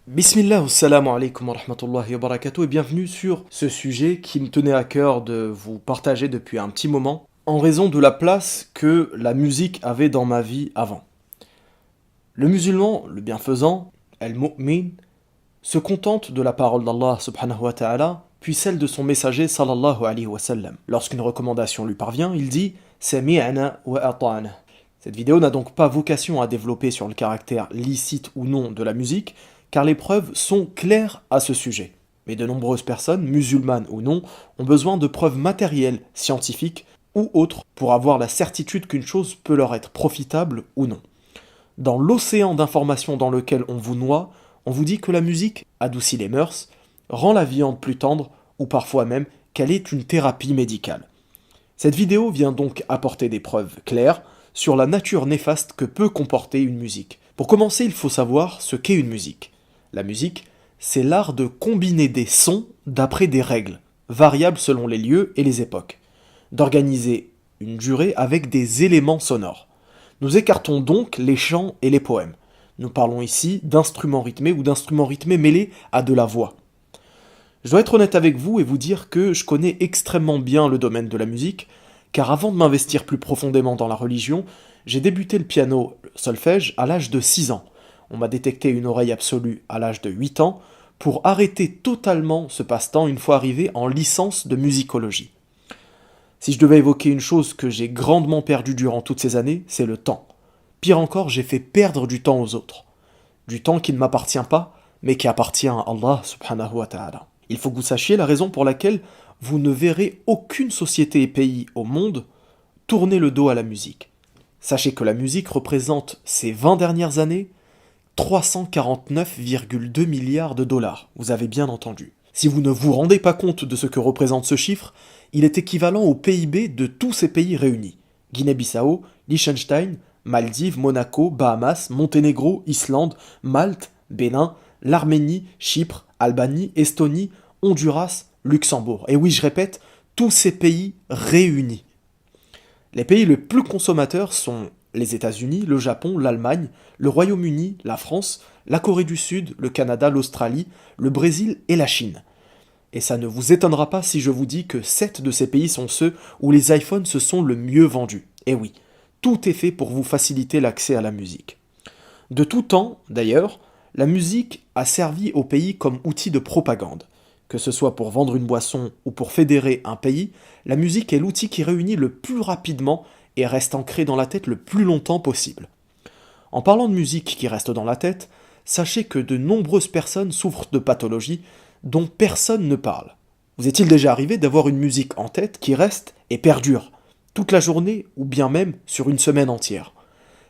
Bismillah, assalamu alaikum wa rahmatullahi wa barakatuh et bienvenue sur ce sujet qui me tenait à cœur de vous partager depuis un petit moment en raison de la place que la musique avait dans ma vie avant. Le musulman, le bienfaisant, al-mu'min, se contente de la parole d'Allah subhanahu wa ta'ala puis celle de son messager sallallahu alayhi wa sallam. Lorsqu'une recommandation lui parvient, il dit « Sami'ana wa ata'na ». Cette vidéo n'a donc pas vocation à développer sur le caractère licite ou non de la musique, car les preuves sont claires à ce sujet. Mais de nombreuses personnes, musulmanes ou non, ont besoin de preuves matérielles, scientifiques ou autres pour avoir la certitude qu'une chose peut leur être profitable ou non. Dans l'océan d'informations dans lequel on vous noie, on vous dit que la musique adoucit les mœurs, rend la viande plus tendre ou parfois même qu'elle est une thérapie médicale. Cette vidéo vient donc apporter des preuves claires sur la nature néfaste que peut comporter une musique. Pour commencer, il faut savoir ce qu'est une musique. La musique, c'est l'art de combiner des sons d'après des règles, variables selon les lieux et les époques, d'organiser une durée avec des éléments sonores. Nous écartons donc les chants et les poèmes. Nous parlons ici d'instruments rythmés ou d'instruments rythmés mêlés à de la voix. Je dois être honnête avec vous et vous dire que je connais extrêmement bien le domaine de la musique, car avant de m'investir plus profondément dans la religion, j'ai débuté le piano, le solfège, à l'âge de 6 ans. On m'a détecté une oreille absolue à l'âge de 8 ans, pour arrêter totalement ce passe-temps une fois arrivé en licence de musicologie. Si je devais évoquer une chose que j'ai grandement perdue durant toutes ces années, c'est le temps. Pire encore, j'ai fait perdre du temps aux autres. Du temps qui ne m'appartient pas, mais qui appartient à Allah subhanahu wa ta'ala. Il faut que vous sachiez la raison pour laquelle vous ne verrez aucune société et pays au monde tourner le dos à la musique. Sachez que la musique représente, ces 20 dernières années, 349,2 milliards de dollars. Vous avez bien entendu. Si vous ne vous rendez pas compte de ce que représente ce chiffre, il est équivalent au PIB de tous ces pays réunis. Guinée-Bissau, Liechtenstein, Maldives, Monaco, Bahamas, Monténégro, Islande, Malte, Bénin, l'Arménie, Chypre, Albanie, Estonie, Honduras, Luxembourg. Et oui, je répète, tous ces pays réunis. Les pays les plus consommateurs sont les États-Unis, le Japon, l'Allemagne, le Royaume-Uni, la France, la Corée du Sud, le Canada, l'Australie, le Brésil et la Chine. Et ça ne vous étonnera pas si je vous dis que 7 de ces pays sont ceux où les iPhones se sont le mieux vendus. Et oui, tout est fait pour vous faciliter l'accès à la musique. De tout temps, d'ailleurs, la musique a servi au pays comme outil de propagande. Que ce soit pour vendre une boisson ou pour fédérer un pays, la musique est l'outil qui réunit le plus rapidement et reste ancré dans la tête le plus longtemps possible. En parlant de musique qui reste dans la tête, sachez que de nombreuses personnes souffrent de pathologies dont personne ne parle. Vous est-il déjà arrivé d'avoir une musique en tête qui reste et perdure, toute la journée ou bien même sur une semaine entière?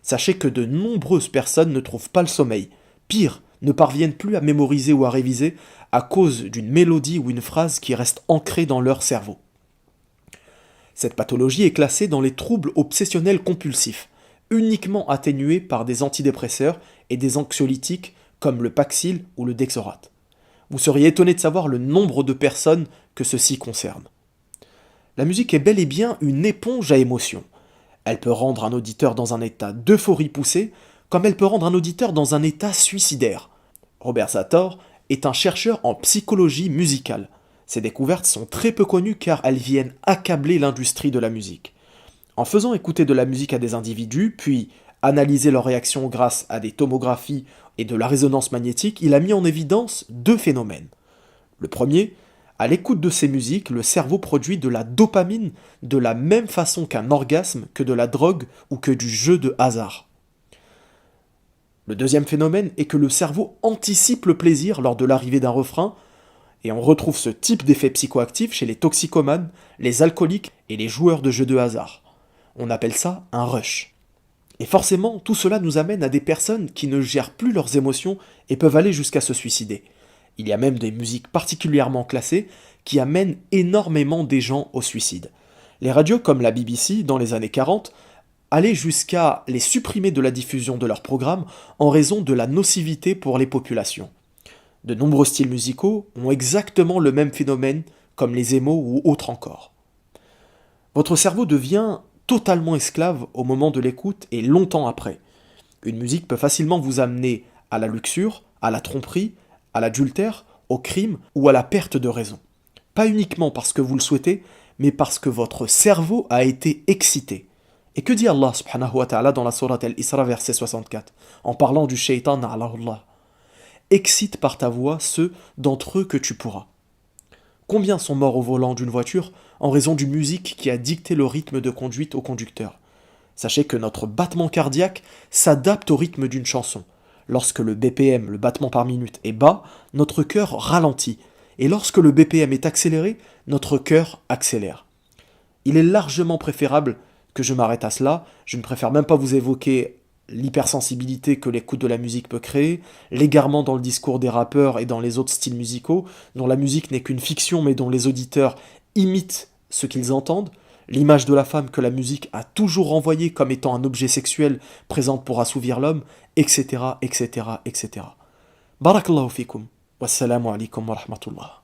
Sachez que de nombreuses personnes ne trouvent pas le sommeil, pire, ne parviennent plus à mémoriser ou à réviser à cause d'une mélodie ou une phrase qui reste ancrée dans leur cerveau. Cette pathologie est classée dans les troubles obsessionnels compulsifs, uniquement atténués par des antidépresseurs et des anxiolytiques comme le Paxil ou le Dexorate. Vous seriez étonné de savoir le nombre de personnes que ceci concerne. La musique est bel et bien une éponge à émotions. Elle peut rendre un auditeur dans un état d'euphorie poussée, comme elle peut rendre un auditeur dans un état suicidaire. Robert Zator est un chercheur en psychologie musicale. Ses découvertes sont très peu connues car elles viennent accabler l'industrie de la musique. En faisant écouter de la musique à des individus, puis analyser leurs réactions grâce à des tomographies et de la résonance magnétique, il a mis en évidence 2 phénomènes. Le premier, à l'écoute de ces musiques, le cerveau produit de la dopamine de la même façon qu'un orgasme, que de la drogue ou que du jeu de hasard. Le deuxième phénomène est que le cerveau anticipe le plaisir lors de l'arrivée d'un refrain, et on retrouve ce type d'effet psychoactif chez les toxicomanes, les alcooliques et les joueurs de jeux de hasard. On appelle ça un rush. Et forcément, tout cela nous amène à des personnes qui ne gèrent plus leurs émotions et peuvent aller jusqu'à se suicider. Il y a même des musiques particulièrement classées qui amènent énormément des gens au suicide. Les radios comme la BBC, dans les années 40, allaient jusqu'à les supprimer de la diffusion de leurs programmes en raison de la nocivité pour les populations. De nombreux styles musicaux ont exactement le même phénomène, comme les émos ou autres encore. Votre cerveau devient totalement esclave au moment de l'écoute et longtemps après. Une musique peut facilement vous amener à la luxure, à la tromperie, à l'adultère, au crime ou à la perte de raison. Pas uniquement parce que vous le souhaitez, mais parce que votre cerveau a été excité. Et que dit Allah subhanahu wa ta'ala dans la sourate Al-Isra verset 64, en parlant du shaitan Allah? Excite par ta voix ceux d'entre eux que tu pourras. Combien sont morts au volant d'une voiture en raison d'une musique qui a dicté le rythme de conduite au conducteur? Sachez que notre battement cardiaque s'adapte au rythme d'une chanson. Lorsque le BPM, le battement par minute, est bas, notre cœur ralentit. Et lorsque le BPM est accéléré, notre cœur accélère. Il est largement préférable que je m'arrête à cela. Je ne préfère même pas vous évoquer l'hypersensibilité que l'écoute de la musique peut créer, l'égarement dans le discours des rappeurs et dans les autres styles musicaux, dont la musique n'est qu'une fiction mais dont les auditeurs imitent ce qu'ils entendent, l'image de la femme que la musique a toujours renvoyée comme étant un objet sexuel présente pour assouvir l'homme, etc., etc., etc. Barakallahu fikum. Wassalamu alaikum wa rahmatullah.